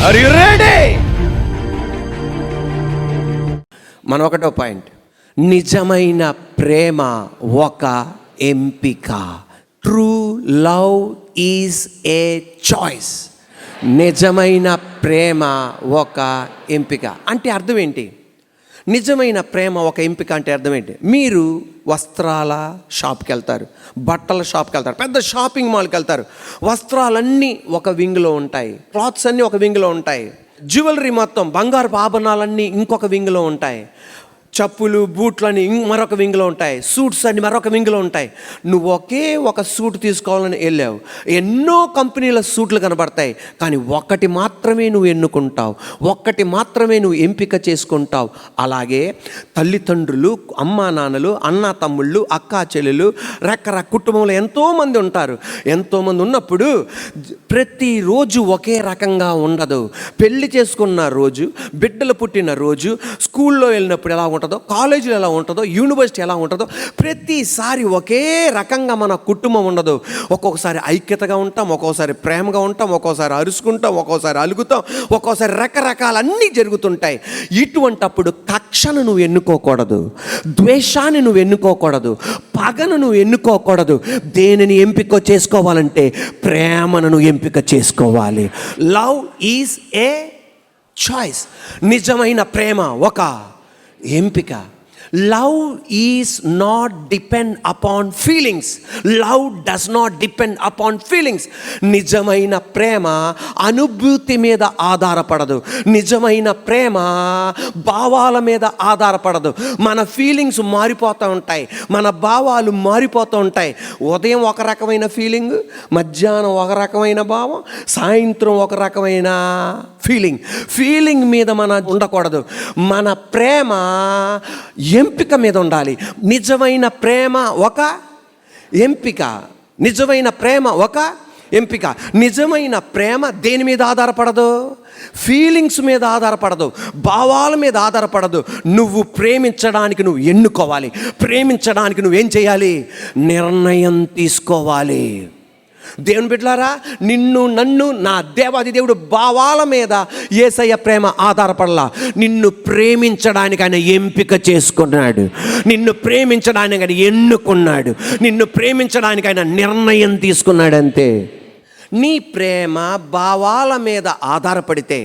Are you ready? మన ఒకటో point, నిజమైన ప్రేమ ఒక ఎంపిక. True love is a choice. నిజమైన ప్రేమ ఒక ఎంపిక అంటే అర్థం ఏంటి? నిజమైన ప్రేమ ఒక ఎంపిక అంటే అర్థం ఏంటి? మీరు వస్త్రాల షాప్కి వెళ్తారు, బట్టల షాప్కి వెళ్తారు, పెద్ద షాపింగ్ మాల్కి వెళ్తారు. వస్త్రాలన్నీ ఒక వింగ్లో ఉంటాయి, క్లాత్స్ అన్నీ ఒక వింగ్లో ఉంటాయి, జ్యువెలరీ మొత్తం బంగారు ఆభరణాలన్నీ ఇంకొక వింగ్లో ఉంటాయి, చెప్పులు బూట్లని మరొక వింగ్లో ఉంటాయి, సూట్స్ అన్ని మరొక వింగ్లో ఉంటాయి. నువ్వు ఒకే ఒక సూట్ తీసుకోవాలని వెళ్ళావు, ఎన్నో కంపెనీల సూట్లు కనబడతాయి, కానీ ఒక్కటి మాత్రమే నువ్వు ఎన్నుకుంటావు, ఒక్కటి మాత్రమే నువ్వు ఎంపిక చేసుకుంటావు. అలాగే తల్లిదండ్రులు, అమ్మా నాన్నలు, అన్న తమ్ముళ్ళు, అక్కా చెల్లెలు, రకరకాల కుటుంబంలో ఎంతోమంది ఉంటారు. ఎంతోమంది ఉన్నప్పుడు ప్రతిరోజు ఒకే రకంగా ఉండదు. పెళ్లి చేసుకున్న రోజు, బిడ్డలు పుట్టిన రోజు, స్కూల్లో వెళ్ళినప్పుడు ఎలా ఉంటుందో, కాలేజీలో ఎలా ఉంటుందో, యూనివర్సిటీ ఎలా ఉంటుందో, ప్రతిసారి ఒకే రకంగా మన కుటుంబం ఉండదు. ఒక్కొక్కసారి ఐక్యతగా ఉంటాం, ఒక్కోసారి ప్రేమగా ఉంటాం, ఒక్కోసారి అరుచుకుంటాం, ఒక్కోసారి అలుగుతాం, ఒక్కోసారి రకరకాలన్నీ జరుగుతుంటాయి. ఇటువంటప్పుడు కక్షను నువ్వు ఎన్నుకోకూడదు, ద్వేషాన్ని నువ్వు ఎన్నుకోకూడదు, పగను నువ్వు ఎన్నుకోకూడదు. దేనిని ఎంపిక చేసుకోవాలంటే ప్రేమను నువ్వు ఎంపిక చేసుకోవాలి. Love is a choice. నిజమైన ప్రేమ ఒక ఎంపిక. Love is not depend upon feelings. Love does not depend upon feelings. నిజమైన ప్రేమ అనుభూతి మీద ఆధారపడదు. నిజమైన ప్రేమ భావాల మీద ఆధారపడదు. మన ఫీలింగ్స్ మారిపోతూ ఉంటాయి, మన భావాలు మారిపోతూ ఉంటాయి. ఉదయం ఒక రకమైన ఫీలింగ్, మధ్యాహ్నం ఒక రకమైన భావం, సాయంత్రం ఒక రకమైన ఫీలింగ్ మీద మన ఉండకూడదు. మన ప్రేమ ఎంపిక మీద ఉండాలి. నిజమైన ప్రేమ ఒక ఎంపిక. నిజమైన ప్రేమ ఒక ఎంపిక. నిజమైన ప్రేమ దేని మీద ఆధారపడదు? ఫీలింగ్స్ మీద ఆధారపడదు, భావాల మీద ఆధారపడదు. నువ్వు ప్రేమించడానికి నువ్వు ఎన్నుకోవాలి. ప్రేమించడానికి నువ్వేం చేయాలి? నిర్ణయం తీసుకోవాలి. దేవుని బిడ్డలారా, నిన్ను నన్ను నా దేవాది దేవుడు భావాల మీద యేసయ్య ప్రేమ ఆధారపడలా. నిన్ను ప్రేమించడానికి ఆయన ఎంపిక చేసుకున్నాడు, నిన్ను ప్రేమించడానికి ఆయన ఎన్నుకున్నాడు, నిన్ను ప్రేమించడానికి ఆయన నిర్ణయం తీసుకున్నాడు. అంతే. నీ ప్రేమ భావాల మీద ఆధారపడితే,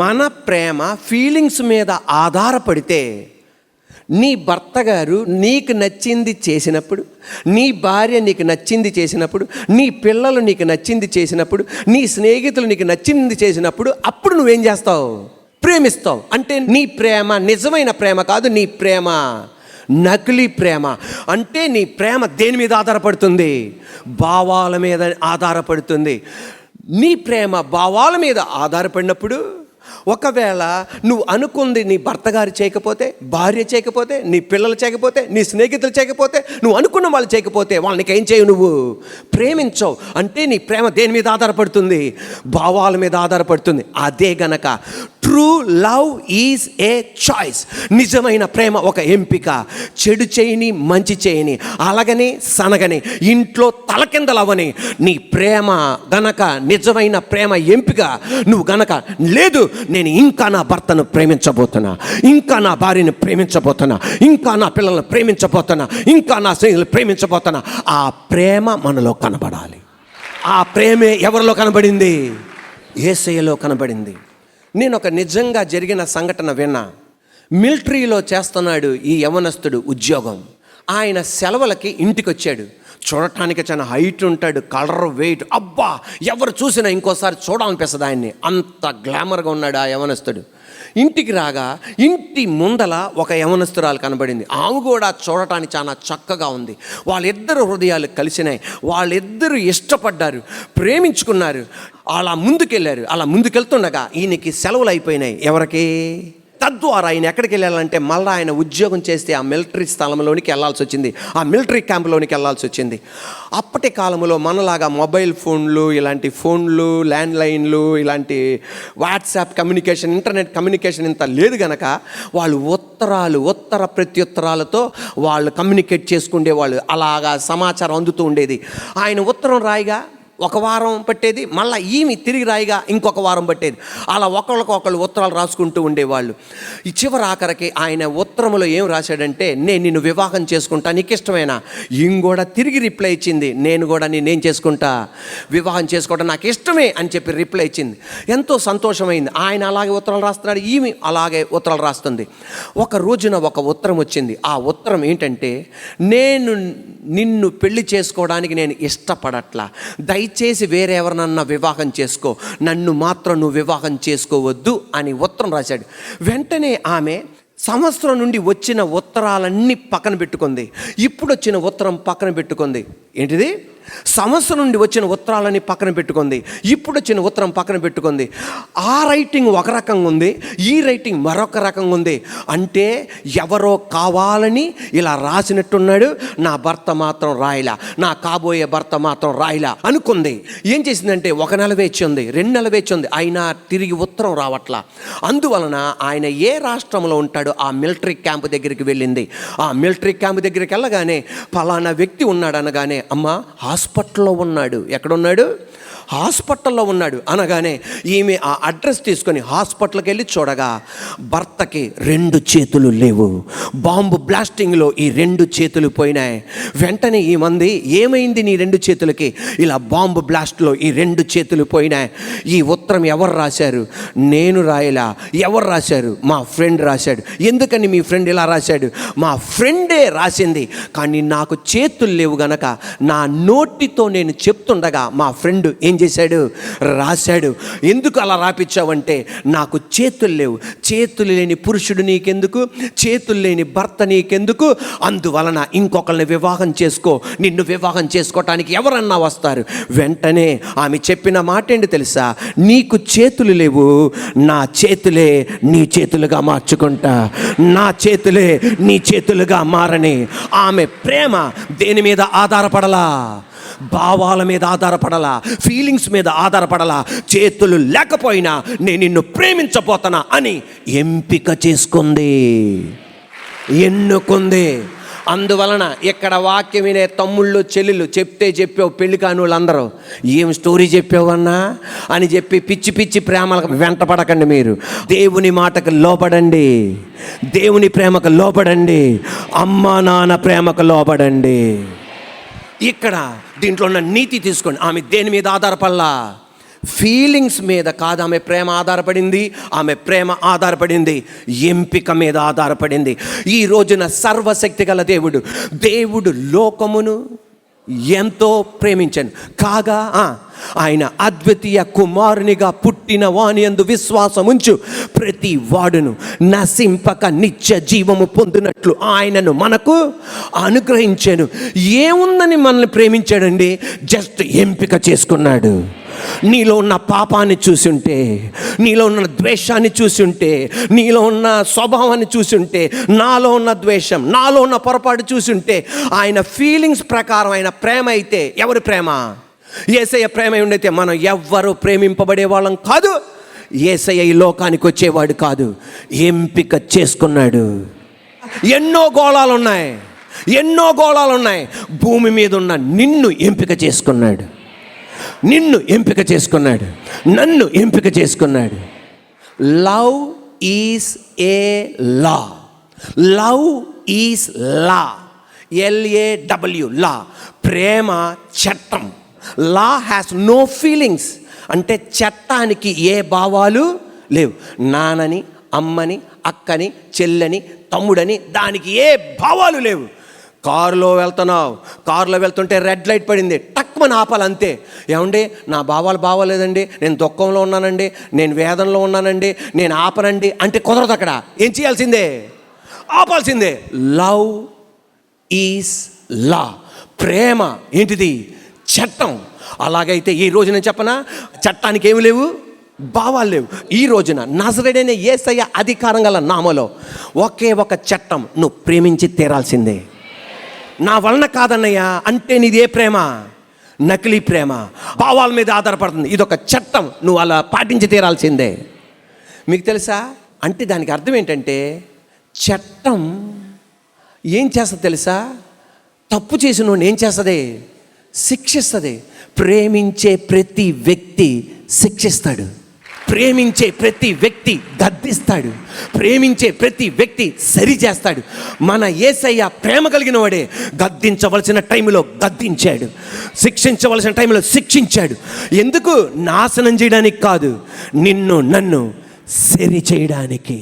మన ప్రేమ ఫీలింగ్స్ మీద ఆధారపడితే, నీ భర్త గారు నీకు నచ్చింది చేసినప్పుడు, నీ భార్య నీకు నచ్చింది చేసినప్పుడు, నీ పిల్లలు నీకు నచ్చింది చేసినప్పుడు, నీ స్నేహితులు నీకు నచ్చింది చేసినప్పుడు, అప్పుడు నువ్వేం చేస్తావు? ప్రేమిస్తావు. అంటే నీ ప్రేమ నిజమైన ప్రేమ కాదు, నీ ప్రేమ నకిలీ ప్రేమ. అంటే నీ ప్రేమ దేని మీద ఆధారపడుతుంది? భావాల మీద ఆధారపడుతుంది. నీ ప్రేమ భావాల మీద ఆధారపడినప్పుడు, ఒకవేళ నువ్వు అనుకుంది నీ భర్త గారు చేయకపోతే, భార్య చేయకపోతే, నీ పిల్లలు చేయకపోతే, నీ స్నేహితులు చేయకపోతే, నువ్వు అనుకున్న వాళ్ళు చేయకపోతే, వాళ్ళకి ఏం చేయవు? నువ్వు ప్రేమించవు. అంటే నీ ప్రేమ దేని మీద ఆధారపడుతుంది? భావాల మీద ఆధారపడుతుంది. అదే గనక true love is a choice. నిజమైన ప్రేమ ఒక ఎంపిక. చెడు చేయని, మంచి చేయని, అలాగని సనగని, ఇంట్లో తలకిందలవని నీ ప్రేమ గనక నిజమైన ప్రేమ ఎంపిక నువ్వు గనక లేదు, నేను ఇంకా నా భర్తను ప్రేమించబోతున్నా, ఇంకా నా భార్యను ప్రేమించబోతున్నా, ఇంకా నా పిల్లలను ప్రేమించబోతున్నా, ఇంకా నా స్నేహితులు ప్రేమించబోతున్నా, ఆ ప్రేమ మనలో కనబడాలి. ఆ ప్రేమే ఎవరిలో కనబడింది? యేసయ్యలో కనబడింది. నేను ఒక నిజంగా జరిగిన సంఘటన విన్నా. మిలిటరీలో చేస్తున్నాడు ఈ యవనస్తుడు ఉద్యోగం. ఆయన సెలవులకి ఇంటికి వచ్చాడు. చూడటానికి చాలా హైట్ ఉంటాడు, కలర్, వెయిట్, అబ్బా ఎవరు చూసినా ఇంకోసారి చూడాలనిపిస్తుంది ఆయన్ని. అంత గ్లామర్గా ఉన్నాడు ఆ యవనస్తుడు. ఇంటికి రాగా ఇంటి ముందల ఒక యవనస్తురాలు కనబడింది. ఆమె కూడా చూడటానికి చాలా చక్కగా ఉంది. వాళ్ళిద్దరు హృదయాలు కలిసినాయి, వాళ్ళిద్దరూ ఇష్టపడ్డారు, ప్రేమించుకున్నారు. అలా ముందుకెళ్ళారు. అలా ముందుకెళ్తుండగా ఈయనకి సెలవులు అయిపోయినాయి. ఎవరికి? తద్వారా ఆయన ఎక్కడికి వెళ్ళాలంటే మళ్ళీ ఆయన ఉద్యోగం చేస్తే ఆ మిలిటరీ స్థలంలోనికి వెళ్ళాల్సి వచ్చింది, ఆ మిలిటరీ క్యాంప్లోనికి వెళ్ళాల్సి వచ్చింది. అప్పటి కాలంలో మనలాగా మొబైల్ ఫోన్లు, ఇలాంటి ఫోన్లు, ల్యాండ్లైన్లు, ఇలాంటి వాట్సాప్ కమ్యూనికేషన్, ఇంటర్నెట్ కమ్యూనికేషన్ ఇంత లేదు గనక వాళ్ళు ఉత్తర ప్రత్యుత్తరాలతో వాళ్ళు కమ్యూనికేట్ చేసుకునేవాళ్ళు. అలాగా సమాచారం అందుతూ ఉండేది. ఆయన ఉత్తరం రాయిగా ఒక వారం పట్టేది, మళ్ళీ ఈమె తిరిగి రాయిగా ఇంకొక వారం పట్టేది. అలా ఒకళ్ళకొకళ్ళు ఉత్తరాలు రాసుకుంటూ ఉండేవాళ్ళు. ఈ చివరి ఆఖరికి ఆయన ఉత్తరములో ఏం రాశాడంటే, నేను నిన్ను వివాహం చేసుకుంటా, నీకు ఇష్టమేనా? ఈమె కూడా తిరిగి రిప్లై ఇచ్చింది, నేను కూడా నేనేం చేసుకుంటా, వివాహం చేసుకోవడం నాకు ఇష్టమే అని చెప్పి రిప్లై ఇచ్చింది. ఎంతో సంతోషమైంది. ఆయన అలాగే ఉత్తరాలు రాస్తున్నాడు, ఈమె అలాగే ఉత్తరాలు రాస్తుంది. ఒక రోజున ఒక ఉత్తరం వచ్చింది. ఆ ఉత్తరం ఏంటంటే, నేను నిన్ను పెళ్లి చేసుకోవడానికి నేను ఇష్టపడట్లా, దయచేసి వేరే ఎవరినన్నా వివాహం చేసుకో, నన్ను మాత్రం నువ్వు వివాహం చేసుకోవద్దు అని ఉత్తరం రాశాడు. వెంటనే ఆమె సంవత్సరం నుండి వచ్చిన ఉత్తరాలన్నీ పక్కన పెట్టుకుంది. ఇప్పుడు వచ్చిన ఉత్తరం పక్కన పెట్టుకుంది. ఏంటిది? సంవత్సరం నుండి వచ్చిన ఉత్తరాలని పక్కన పెట్టుకుంది, ఇప్పుడు వచ్చిన ఉత్తరం పక్కన పెట్టుకుంది. ఆ రైటింగ్ ఒక రకంగా ఉంది, ఈ రైటింగ్ మరొక రకంగా ఉంది. అంటే ఎవరో కావాలని ఇలా రాసినట్టున్నాడు, నా భర్త మాత్రం రాయలా, నా కాబోయే భర్త మాత్రం రాయలా అనుకుంది. ఏం చేసిందంటే, 1 నెల వేచి ఉంది, 2 నెలలు వేచి ఉంది, అయినా తిరిగి ఉత్తరం రావట్లా. అందువలన ఆయన ఏ రాష్ట్రంలో ఉంటాడో ఆ మిలిటరీ క్యాంప్ దగ్గరికి వెళ్ళింది. ఆ మిలిటరీ క్యాంప్ దగ్గరికి వెళ్ళగానే ఫలానా వ్యక్తి ఉన్నాడు అనగానే, అమ్మ హాస్పిటల్లో ఉన్నాడు. ఎక్కడున్నాడు? హాస్పిటల్లో ఉన్నాడు అనగానే ఈమె ఆ అడ్రస్ తీసుకొని హాస్పిటల్కి వెళ్ళి చూడగా భర్తకి 2 చేతులు లేవు. బాంబు బ్లాస్టింగ్లో ఈ 2 చేతులు పోయినాయి. వెంటనే ఈ మంది, ఏమైంది నీ 2 చేతులకి? ఇలా బాంబు బ్లాస్ట్లో ఈ 2 చేతులు పోయినాయి. ఈ ఉత్తరం ఎవరు రాశారు? నేను రాయలా. ఎవరు రాశారు? మా ఫ్రెండ్ రాశాడు. ఎందుకని మీ ఫ్రెండ్ ఇలా రాశాడు? మా ఫ్రెండే రాసింది, కానీ నాకు చేతులు లేవు గనక నా నోటితో నేను చెప్తుండగా మా ఫ్రెండ్ ఏం చేశాడు? రాశాడు. ఎందుకు అలా రాపిచ్చావంటే, నాకు చేతులు లేవు, చేతులు లేని పురుషుడు నీకెందుకు, చేతులు లేని భర్త నీకెందుకు, అందువలన ఇంకొకరిని వివాహం చేసుకో, నిన్ను వివాహం చేసుకోవటానికి ఎవరన్నా వస్తారు. వెంటనే ఆమె చెప్పిన మాట ఏంటి తెలుసా? నీకు చేతులు లేవు, నా చేతులే నీ చేతులుగా మార్చుకుంటా, నా చేతులే నీ చేతులుగా మారని. ఆమె ప్రేమ దేని మీద ఆధారపడలా? భావాల మీద ఆధారపడలా, ఫీలింగ్స్ మీద ఆధారపడలా. చేతులు లేకపోయినా నేను నిన్ను ప్రేమించబోతున్నా అని ఎంపిక చేసుకుంది, ఎన్నుకుంది. అందువలన ఇక్కడ వాక్యం వినే తమ్ముళ్ళు చెల్లెళ్ళు చెప్పావు పెళ్లి కాని వాళ్ళందరూ, ఏం స్టోరీ చెప్పావన్నా అని చెప్పి పిచ్చి పిచ్చి ప్రేమలకు వెంటపడకండి. మీరు దేవుని మాటకు లోబడండి, దేవుని ప్రేమకు లోబడండి, అమ్మా నాన్న ప్రేమకు లోబడండి. ఇక్కడ దీంట్లో ఉన్న నీతి తీసుకోండి. ఆమె దేని మీద ఆధారపడలా? ఫీలింగ్స్ మీద కాదు ఆమె ప్రేమ ఆధారపడింది. ఆమె ప్రేమ ఆధారపడింది ఎంపిక మీద ఆధారపడింది. ఈ రోజున సర్వశక్తి గల దేవుడు లోకమును ఎంతో ప్రేమించాను కాగా ఆయన అద్వితీయ కుమారునిగా పుట్టిన వాని యందు విశ్వాసముంచు ప్రతి వాడును నశింపక నిత్య జీవము పొందినట్లు ఆయనను మనకు అనుగ్రహించాను. ఏముందని మనల్ని ప్రేమించాడండి? జస్ట్ ఎంపిక చేసుకున్నాడు. నీలో ఉన్న పాపాన్ని చూసుంటే, నీలో ఉన్న ద్వేషాన్ని చూసుంటే, నీలో ఉన్న స్వభావాన్ని చూసుంటే, నాలో ఉన్న ద్వేషం, నాలో ఉన్న పొరపాటు చూసుంటే, ఆయన ఫీలింగ్స్ ప్రకారం ఆయన ప్రేమ అయితే, ఎవరి ప్రేమ? యేసయ్య ప్రేమ ఉండైతే మనం ఎవ్వరూ ప్రేమింపబడే వాళ్ళం కాదు, యేసయ్య ఈ లోకానికి వచ్చేవాడు కాదు. ఎంపిక చేసుకున్నాడు. ఎన్నో గోళాలు ఉన్నాయి. భూమి మీద ఉన్న నిన్ను ఎంపిక చేసుకున్నాడు, నిన్ను ఎంపిక చేసుకున్నాడు, నన్ను ఎంపిక చేసుకున్నాడు. Love is a law. Love is law. LAW law. ప్రేమ చట్టం. Law has no feelings. అంటే చట్టానికి ఏ భావాలు లేవు. నాన్నని, అమ్మని, అక్కని, చెల్లని, తమ్ముడని దానికి ఏ భావాలు లేవు. కారులో వెళ్తుంటే రెడ్ లైట్ పడింది, టక్మని ఆపాలంతే. ఏమండి, నా భావాలు బాగోలేదండి, నేను దుఃఖంలో ఉన్నానండి, నేను వేదనలో ఉన్నానండి, నేను ఆపనండి అంటే కుదరదు. అక్కడ ఏం చేయాల్సిందే? ఆపాల్సిందే. లవ్ ఈజ్ లా. ప్రేమ ఏంటిది? చట్టం. అలాగైతే ఈ రోజు నేను చెప్పనా, చట్టానికి ఏమి లేవు, భావాలు లేవు. ఈ రోజున నజరేయుడైన యేసయ్య అధికారం గల నామలో ఒకే ఒక చట్టం, నువ్వు ప్రేమించి తీరాల్సిందే. నా వలన కాదన్నయ్యా అంటే నీదే ప్రేమ? నకిలీ ప్రేమ, భావాల మీద ఆధారపడుతుంది. ఇదొక చట్టం, నువ్వు అలా పాటించి తీరాల్సిందే. మీకు తెలుసా? అంటే దానికి అర్థం ఏంటంటే, చట్టం ఏం చేస్తుంది తెలుసా? తప్పు చేసిన వాడిని ఏం చేస్తుంది? శిక్షిస్తుంది. ప్రేమించే ప్రతి వ్యక్తి శిక్షిస్తాడు, ప్రేమించే ప్రతి వ్యక్తి గద్దిస్తాడు, ప్రేమించే ప్రతి వ్యక్తి సరిచేస్తాడు. మన యేసయ్య ప్రేమ కలిగిన వాడే గద్దించవలసిన టైంలో గద్దించాడు, శిక్షించవలసిన టైంలో శిక్షించాడు. ఎందుకు? నాశనం చేయడానికి కాదు, నిన్ను నన్ను సరి చేయడానికి.